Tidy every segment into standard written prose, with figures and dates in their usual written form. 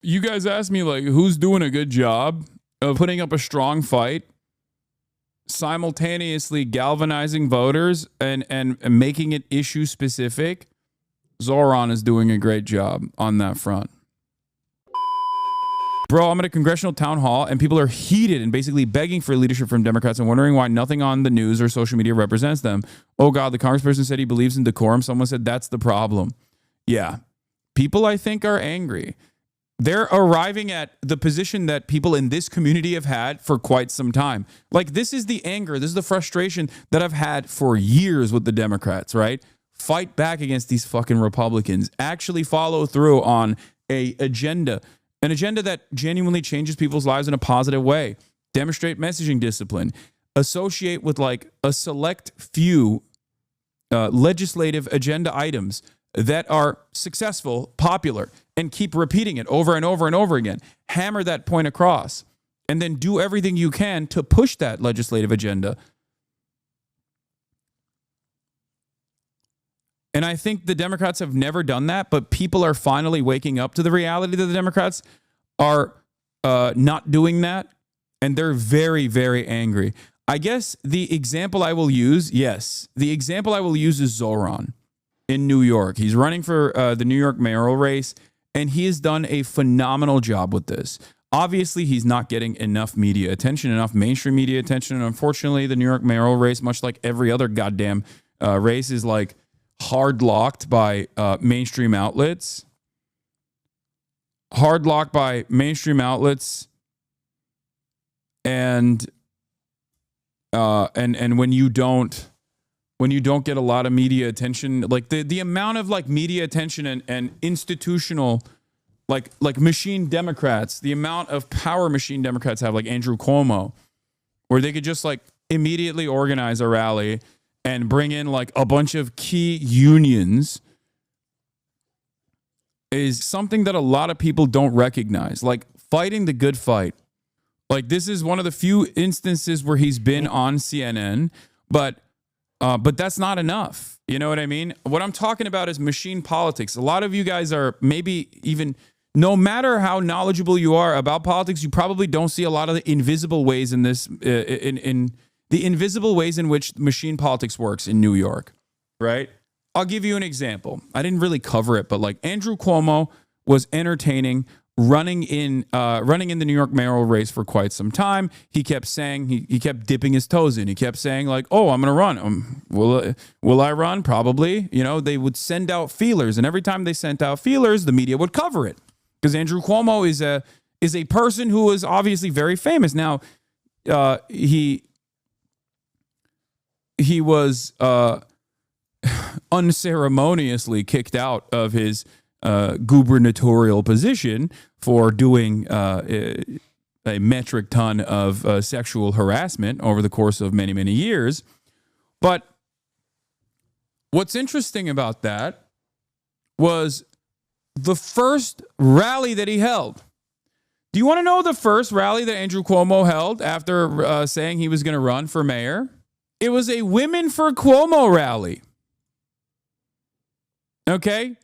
You guys asked me, like, who's doing a good job of putting up a strong fight, simultaneously galvanizing voters and making it issue specific. Zohran is doing a great job on that front. Bro, I'm at a congressional town hall and people are heated and basically begging for leadership from Democrats and wondering why nothing on the news or social media represents them. Oh God, the congressperson said he believes in decorum. Someone said that's the problem. Yeah. People, I think, are angry. They're arriving at the position that people in this community have had for quite some time. Like, this is the anger, this is the frustration that I've had for years with the Democrats, right? Fight back against these fucking Republicans. Actually follow through on an agenda that genuinely changes people's lives in a positive way. Demonstrate messaging discipline. Associate with like a select few legislative agenda items that are successful, popular, and keep repeating it over and over and over again. Hammer that point across, and then do everything you can to push that legislative agenda. And I think the Democrats have never done that, but people are finally waking up to the reality that the Democrats are not doing that, and they're very, very angry. I guess the example I will use is Zohran in New York. He's running for the New York mayoral race, and he has done a phenomenal job with this. Obviously, he's not getting enough media attention, enough mainstream media attention, and unfortunately, the New York mayoral race, much like every other goddamn race, is like hard locked by mainstream outlets. Hard locked by mainstream outlets, and when you don't get a lot of media attention, like the amount of like media attention and institutional like machine Democrats, the amount of power machine Democrats have, like Andrew Cuomo, where they could just like immediately organize a rally and bring in like a bunch of key unions, is something that a lot of people don't recognize. Like fighting the good fight. Like this is one of the few instances where he's been on CNN, but that's not enough. You know what I mean? What I'm talking about is machine politics. A lot of you guys are maybe even, no matter how knowledgeable you are about politics, you probably don't see a lot of the invisible ways in this, in the invisible ways in which machine politics works in New York, right? I'll give you an example. I didn't really cover it, but like Andrew Cuomo was entertaining, running in the New York mayoral race for quite some time. He kept saying, he kept dipping his toes in. He kept saying like, oh, I'm going to run. Will I run? Probably. You know, they would send out feelers, and every time they sent out feelers, the media would cover it because Andrew Cuomo is a person who is obviously very famous. Now, he was unceremoniously kicked out of his gubernatorial position for doing a metric ton of sexual harassment over the course of many, many years. But what's interesting about that was the first rally that he held. Do you want to know the first rally that Andrew Cuomo held after saying he was going to run for mayor? It was a Women for Cuomo rally. Okay?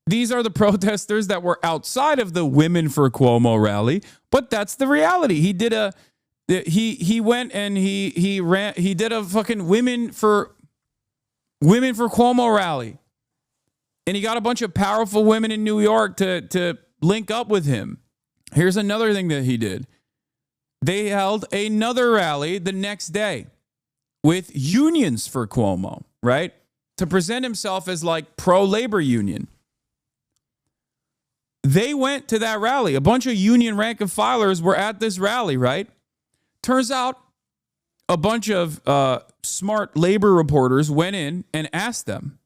These are the protesters that were outside of the Women for Cuomo rally, but that's the reality. He did he went and he did a fucking Women for Cuomo rally. And he got a bunch of powerful women in New York to link up with him. Here's another thing that he did. They held another rally the next day with unions for Cuomo, right? To present himself as like pro-labor union. They went to that rally. A bunch of union rank and filers were at this rally, right? Turns out a bunch of smart labor reporters went in and asked them,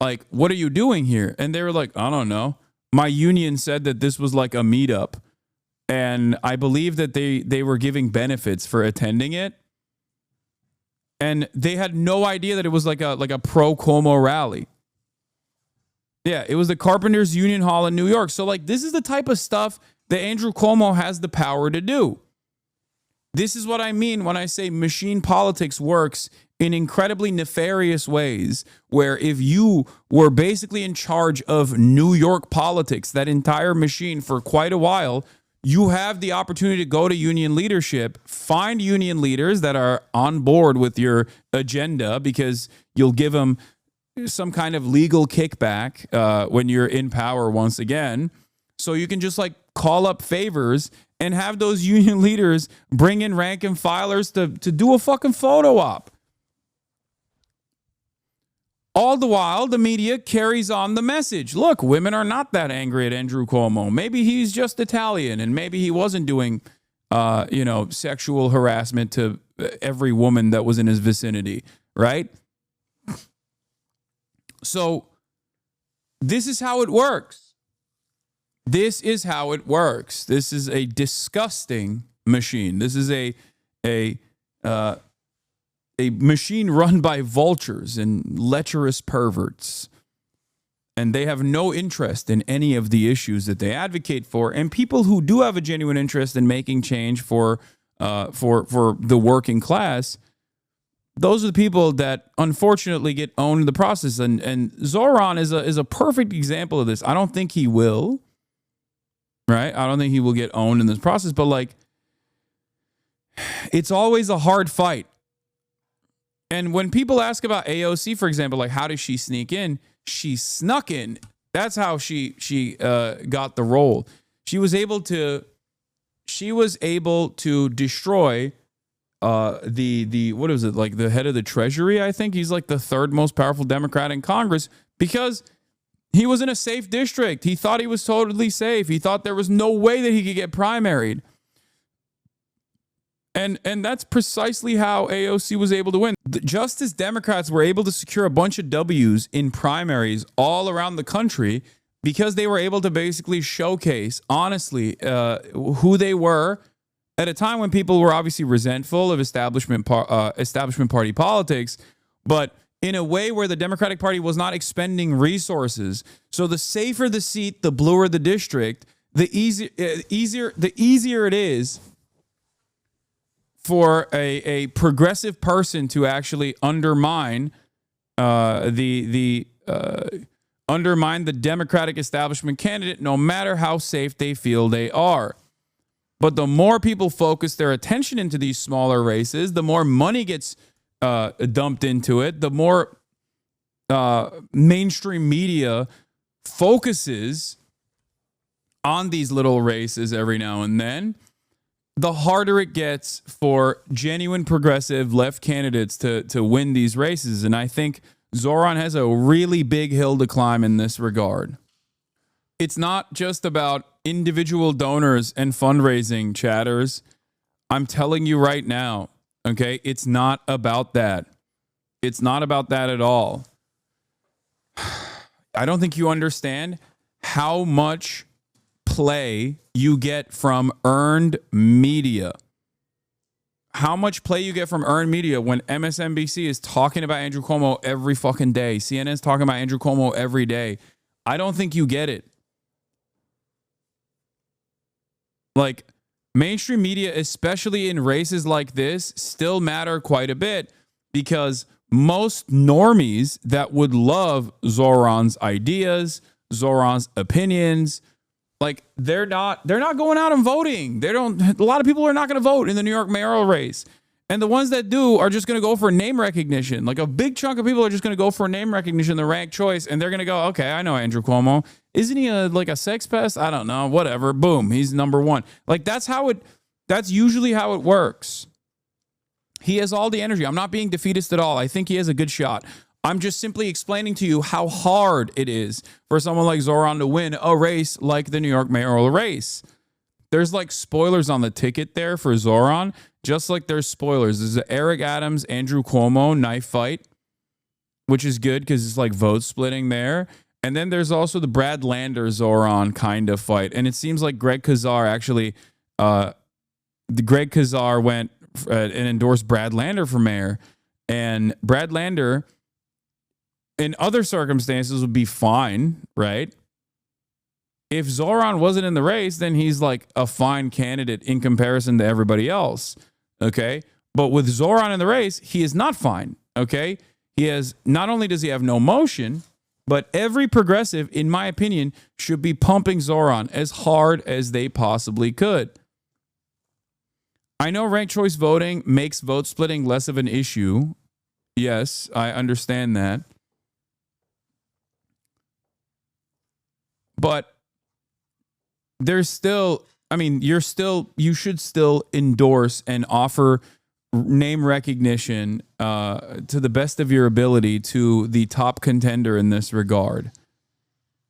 like, what are you doing here? And they were like, I don't know. My union said that this was like a meetup. And I believe that they were giving benefits for attending it. And they had no idea that it was like a pro-Cuomo rally. Yeah, it was the Carpenters Union Hall in New York. So like this is the type of stuff that Andrew Cuomo has the power to do. This is what I mean when I say machine politics works in incredibly nefarious ways, where if you were basically in charge of New York politics, that entire machine for quite a while, you have the opportunity to go to union leadership, find union leaders that are on board with your agenda, because you'll give them some kind of legal kickback when you're in power once again. So you can just like call up favors and have those union leaders bring in rank and filers to do a fucking photo op. All the while, the media carries on the message. Look, women are not that angry at Andrew Cuomo. Maybe he's just Italian, and maybe he wasn't doing, sexual harassment to every woman that was in his vicinity, right? So this is how it works. This is how it works. This is a disgusting machine. This is a machine run by vultures and lecherous perverts. And they have no interest in any of the issues that they advocate for. And people who do have a genuine interest in making change for the working class, those are the people that unfortunately get owned in the process. And Zohran is a perfect example of this. I don't think he will, right? I don't think he will get owned in this process. But like, it's always a hard fight. And when people ask about AOC, for example, like how does she sneak in? She snuck in. That's how she got the role. She was able to destroy the what is it, like the head of the Treasury? I think he's like the third most powerful Democrat in Congress, because he was in a safe district. He thought he was totally safe. He thought there was no way that he could get primaried. And that's precisely how AOC was able to win. Just as Democrats were able to secure a bunch of W's in primaries all around the country because they were able to basically showcase, honestly, who they were at a time when people were obviously resentful of establishment party politics, but in a way where the Democratic Party was not expending resources. So the safer the seat, the bluer the district, the easier it is for a progressive person to actually undermine the Democratic establishment candidate, no matter how safe they feel they are. But the more people focus their attention into these smaller races, the more money gets dumped into it, the more mainstream media focuses on these little races every now and then, the harder it gets for genuine progressive left candidates to win these races. And I think Zohran has a really big hill to climb in this regard. It's not just about individual donors and fundraising, chatters. I'm telling you right now, okay? It's not about that. It's not about that at all. I don't think you understand how much play you get from earned media. How much play you get from earned media when MSNBC is talking about Andrew Cuomo every fucking day. CNN's talking about Andrew Cuomo every day. I don't think you get it. Like, mainstream media, especially in races like this, still matter quite a bit, because most normies that would love Zohran's ideas, Zohran's opinions, like they're not going out and voting. A lot of people are not going to vote in the New York mayoral race. And the ones that do are just going to go for name recognition. Like a big chunk of people are just going to go for name recognition, the rank choice, and they're going to go, okay, I know Andrew Cuomo. Isn't he like a sex pest? I don't know. Whatever. Boom. He's number one. Like that's usually how it works. He has all the energy. I'm not being defeatist at all. I think he has a good shot. I'm just simply explaining to you how hard it is for someone like Zohran to win a race like the New York mayoral race. There's like spoilers on the ticket there for Zohran, just like there's spoilers. There's the Eric Adams, Andrew Cuomo knife fight, which is good because it's like vote splitting there. And then there's also the Brad Lander Zohran kind of fight. And it seems like Greg Kazar actually, Greg Kazar went and endorsed Brad Lander for mayor. And Brad Lander, in other circumstances, would be fine, right? If Zohran wasn't in the race, then he's like a fine candidate in comparison to everybody else, okay? But with Zohran in the race, he is not fine. Okay? He has, not only does he have no motion, but every progressive, in my opinion, should be pumping Zohran as hard as they possibly could. I know ranked choice voting makes vote splitting less of an issue. Yes, I understand that. But there's still, I mean, you should still endorse and offer name recognition to the best of your ability to the top contender in this regard.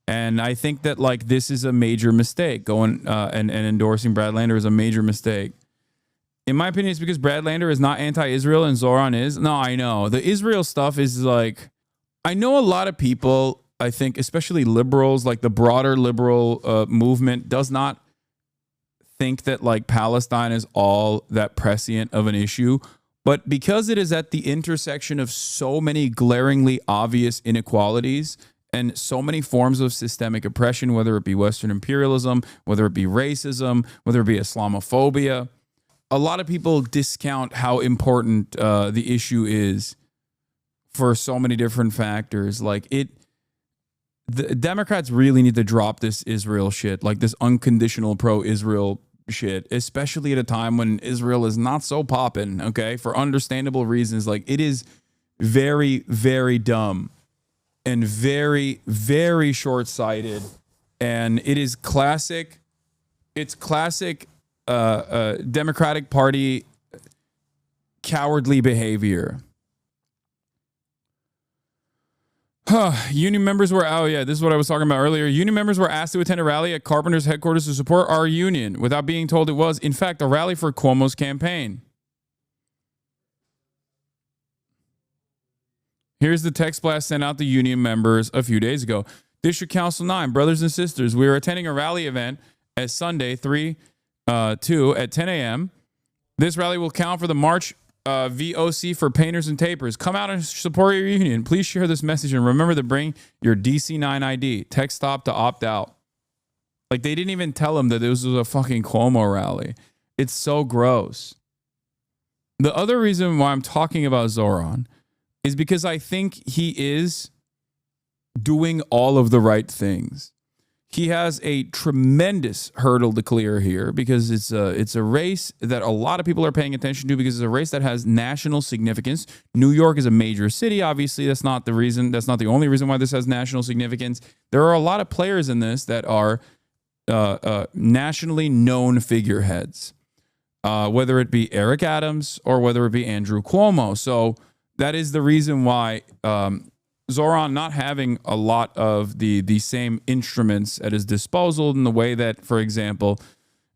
And I think that like this is a major mistake. Going and endorsing Brad Lander is a major mistake. In my opinion, it's because Brad Lander is not anti-Israel and Zohran is. No, I know. The Israel stuff is like, I know a lot of people, I think, especially liberals, like the broader liberal movement, does not think that like Palestine is all that prescient of an issue. But because it is at the intersection of so many glaringly obvious inequalities and so many forms of systemic oppression, whether it be Western imperialism, whether it be racism, whether it be Islamophobia, a lot of people discount how important the issue is for so many different factors. Like the Democrats really need to drop this Israel shit, like this unconditional pro-Israel shit, especially at a time when Israel is not so poppin', okay, for understandable reasons. Like it is very, very dumb and very, very short-sighted, and it is classic. It's classic Democratic Party cowardly behavior. Union members were, oh yeah, this is what I was talking about earlier. Union members were asked to attend a rally at Carpenter's headquarters to support our union without being told it was, in fact, a rally for Cuomo's campaign. Here's the text blast sent out to union members a few days ago. District Council 9, brothers and sisters, we are attending a rally event at Sunday, 3-2 at 10 a.m. This rally will count for the March VOC for painters and tapers. Come out and support your union. Please share this message and remember to bring your DC9 ID. Text stop to opt out. Like they didn't even tell him that this was a fucking Cuomo rally. It's so gross. The other reason why I'm talking about Zohran is because I think he is doing all of the right things. He has a tremendous hurdle to clear here because it's a race that a lot of people are paying attention to because it's a race that has national significance. New York is a major city. Obviously, that's not the reason. That's not the only reason why this has national significance. There are a lot of players in this that are nationally known figureheads, whether it be Eric Adams or whether it be Andrew Cuomo. So that is the reason why Zohran not having a lot of the same instruments at his disposal in the way that, for example,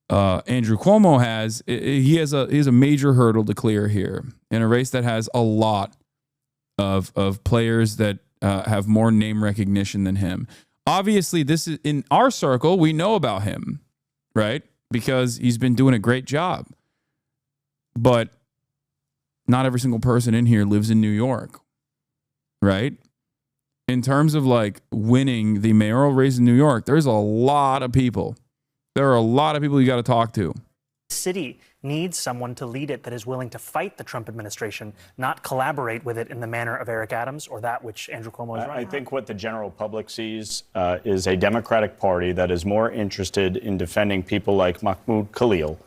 Andrew Cuomo has. He has a major hurdle to clear here in a race that has a lot of players that have more name recognition than him. Obviously, this is in our circle. We know about him, right? Because he's been doing a great job. But not every single person in here lives in New York, right? In terms of like winning the mayoral race in New York, there's a lot of people. There are a lot of people you got to talk to. The city needs someone to lead it that is willing to fight the Trump administration, not collaborate with it in the manner of Eric Adams or that which Andrew Cuomo is running. I think what the general public sees is a Democratic Party that is more interested in defending people like Mahmoud Khalil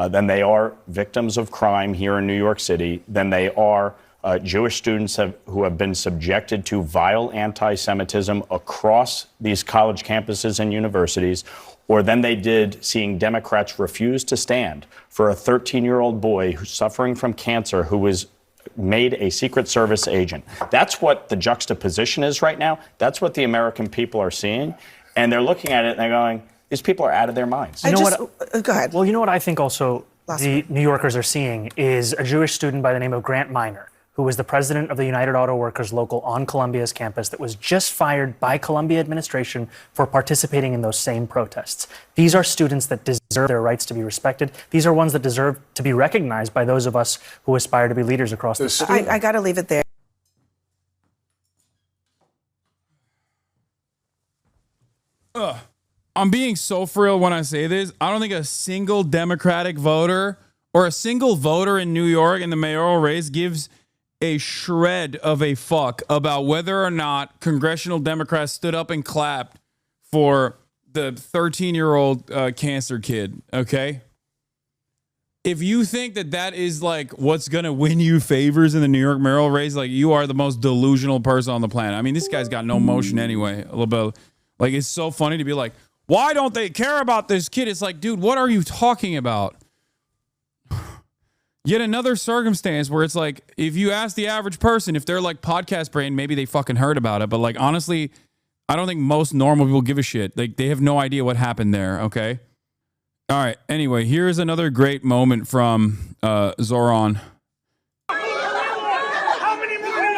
than they are victims of crime here in New York City, than they are Jewish students who have been subjected to vile anti-Semitism across these college campuses and universities, or than they did seeing Democrats refuse to stand for a 13-year-old boy who's suffering from cancer who was made a Secret Service agent. That's what the juxtaposition is right now. That's what the American people are seeing. And they're looking at it and they're going, these people are out of their minds. You know what? Go ahead. Well, you know what I think also the New Yorkers are seeing is a Jewish student by the name of Grant Minor, who was the president of the United Auto Workers local on Columbia's campus that was just fired by Columbia administration for participating in those same protests. These are students that deserve their rights to be respected. These are ones that deserve to be recognized by those of us who aspire to be leaders across the city. I got to leave it there. I'm being so for real when I say this. I don't think a single Democratic voter or a single voter in New York in the mayoral race gives a shred of a fuck about whether or not congressional Democrats stood up and clapped for the 13-year-old cancer kid, okay? If you think that that is like what's going to win you favors in the New York mayoral race, like you are the most delusional person on the planet. I mean, this guy's got no motion anyway. A little bit, like, it's so funny to be like, why don't they care about this kid? It's like, dude, what are you talking about? Yet another circumstance where it's like, if you ask the average person, if they're like podcast brain, maybe they fucking heard about it. But like, honestly, I don't think most normal people give a shit. Like, they have no idea what happened there, okay? All right, anyway, here's another great moment from Zohran. How many more New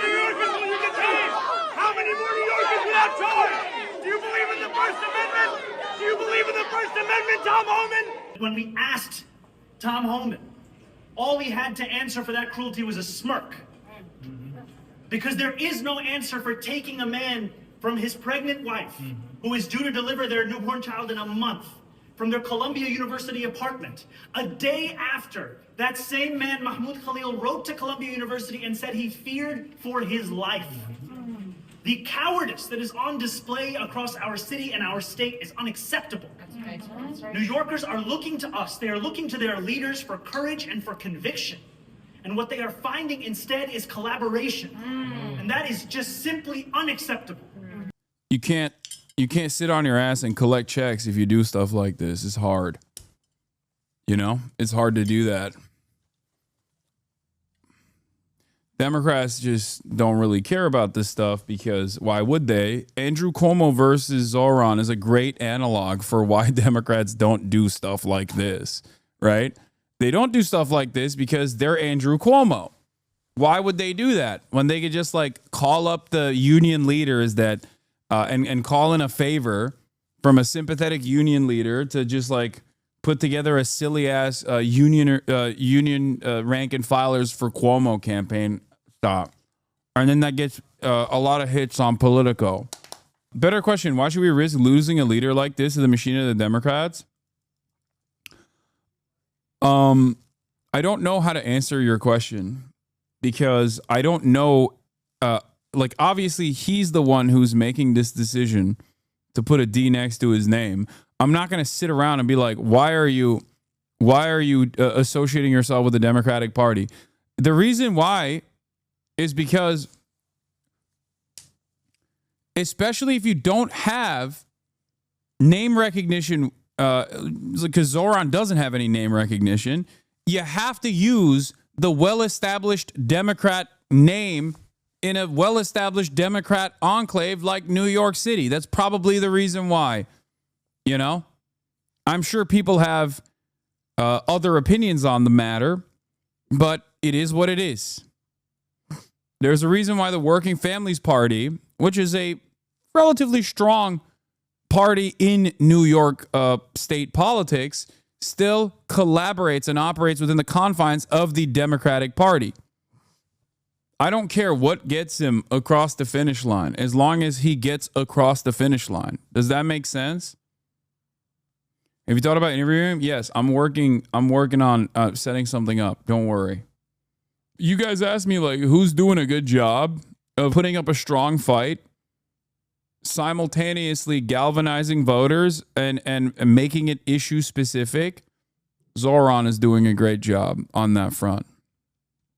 Yorkers will you detain? How many more New Yorkers without charge? Do you believe in the First Amendment? Do you believe in the First Amendment, Tom Homan? When we asked Tom Homan, all he had to answer for that cruelty was a smirk. Because there is no answer for taking a man from his pregnant wife, who is due to deliver their newborn child in a month, from their Columbia University apartment, a day after that same man, Mahmoud Khalil, wrote to Columbia University and said he feared for his life. The cowardice that is on display across our city and our state is unacceptable. That's right. New Yorkers are looking to us. They are looking to their leaders for courage and for conviction. And what they are finding instead is collaboration. And that is just simply unacceptable. You can't sit on your ass and collect checks if you do stuff like this. It's hard. You know, it's hard to do that. Democrats just don't really care about this stuff because why would they? Andrew Cuomo versus Zohran is a great analog for why Democrats don't do stuff like this, right? They don't do stuff like this because they're Andrew Cuomo. Why would they do that when they could just like call up the union leaders that and call in a favor from a sympathetic union leader to just like put together a silly ass union rank and filers for Cuomo campaign stop, and then that gets a lot of hits on Politico. Better question: why should we risk losing a leader like this to the machine of the Democrats? I don't know how to answer your question because I don't know. Like, obviously, he's the one who's making this decision to put a D next to his name. I'm not going to sit around and be like, why are you associating yourself with the Democratic Party? The reason why is because, especially if you don't have name recognition, because Zohran doesn't have any name recognition, you have to use the well-established Democrat name in a well-established Democrat enclave like New York City. That's probably the reason why, you know? I'm sure people have other opinions on the matter, but it is what it is. There's a reason why the Working Families Party, which is a relatively strong party in New York state politics, still collaborates and operates within the confines of the Democratic Party. I don't care what gets him across the finish line, as long as he gets across the finish line. Does that make sense? Have you thought about interviewing him? Yes, I'm working on setting something up. Don't worry. You guys asked me, like, who's doing a good job of putting up a strong fight, simultaneously galvanizing voters and making it issue specific. Zohran is doing a great job on that front.